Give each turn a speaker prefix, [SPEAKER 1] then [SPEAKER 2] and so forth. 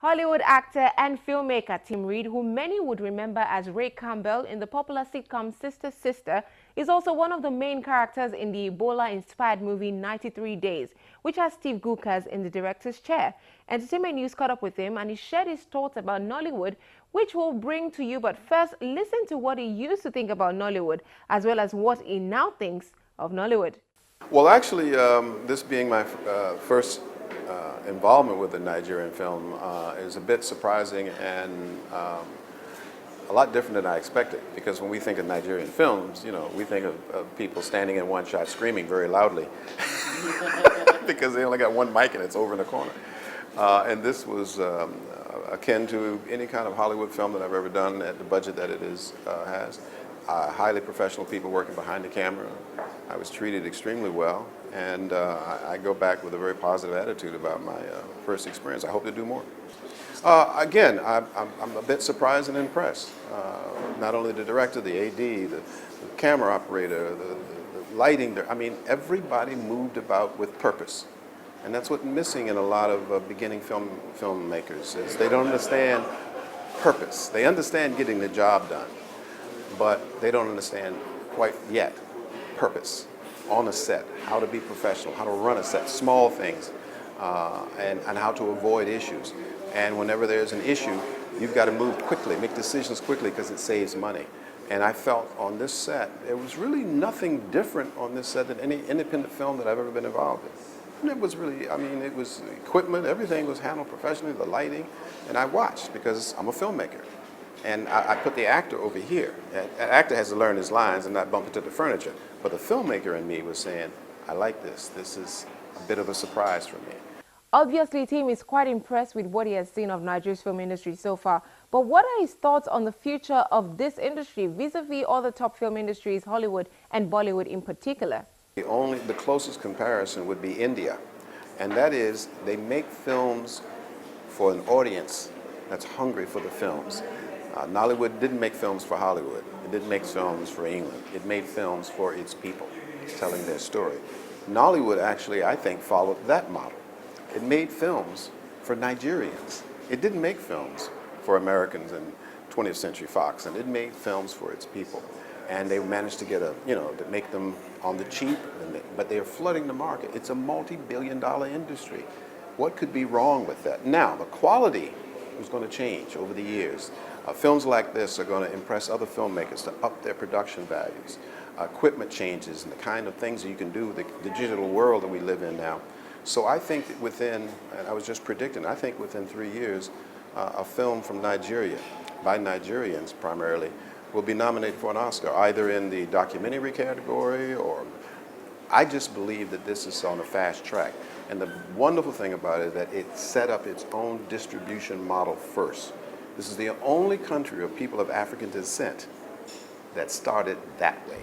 [SPEAKER 1] Hollywood actor and filmmaker Tim Reid, who many would remember as Ray Campbell in the popular sitcom Sister Sister, is also one of the main characters in the Ebola-inspired movie 93 Days, which has Steve Gukas in the director's chair. Entertainment News caught up with him and he shared his thoughts about Nollywood, which we'll bring to you. But first, listen to what he used to think about Nollywood, as well as what he now thinks of Nollywood.
[SPEAKER 2] Well, actually, this being my first involvement with the Nigerian film is a bit surprising and a lot different than I expected, because when we think of Nigerian films, you know, we think of people standing in one shot screaming very loudly because they only got one mic and it's over in the corner. And this was akin to any kind of Hollywood film that I've ever done at the budget that it has. Highly professional people working behind the camera. I was treated extremely well, and I go back with a very positive attitude about my first experience. I hope to do more. Again, I'm a bit surprised and impressed. Not only the director, the AD, the camera operator, the lighting. I mean, everybody moved about with purpose. And that's what's missing in a lot of beginning filmmakers, is they don't understand purpose. They understand getting the job done, but they don't understand quite yet purpose on a set, how to be professional, how to run a set, small things, and how to avoid issues. And whenever there's an issue, you've got to move quickly, make decisions quickly, because it saves money. And I felt on this set, there was really nothing different on this set than any independent film that I've ever been involved in. And it was really, I mean, it was equipment, everything was handled professionally, the lighting, and I watched because I'm a filmmaker. And I put the actor over here. An actor has to learn his lines and not bump into the furniture. But the filmmaker in me was saying, I like this. This is a bit of a surprise for me.
[SPEAKER 1] Obviously, Tim is quite impressed with what he has seen of Nigeria's film industry so far. But what are his thoughts on the future of this industry vis-a-vis other top film industries, Hollywood and Bollywood in particular?
[SPEAKER 2] The closest comparison would be India. And that is, they make films for an audience that's hungry for the films. Nollywood didn't make films for Hollywood. It didn't make films for England. It made films for its people, telling their story. Nollywood actually, I think, followed that model. It made films for Nigerians. It didn't make films for Americans and 20th Century Fox, and it made films for its people. And they managed to get to make them on the cheap, but they're flooding the market. It's a multi-billion-dollar industry. What could be wrong with that? Now, the quality is going to change over the years. Films like this are going to impress other filmmakers to up their production values. Equipment changes and the kind of things that you can do with the digital world that we live in now. So I think that within, and I was just predicting, I think within 3 years, a film from Nigeria, by Nigerians primarily, will be nominated for an Oscar, either in the documentary category or... I just believe that this is on a fast track. And the wonderful thing about it is that it set up its own distribution model first. This is the only country of people of African descent that started that way.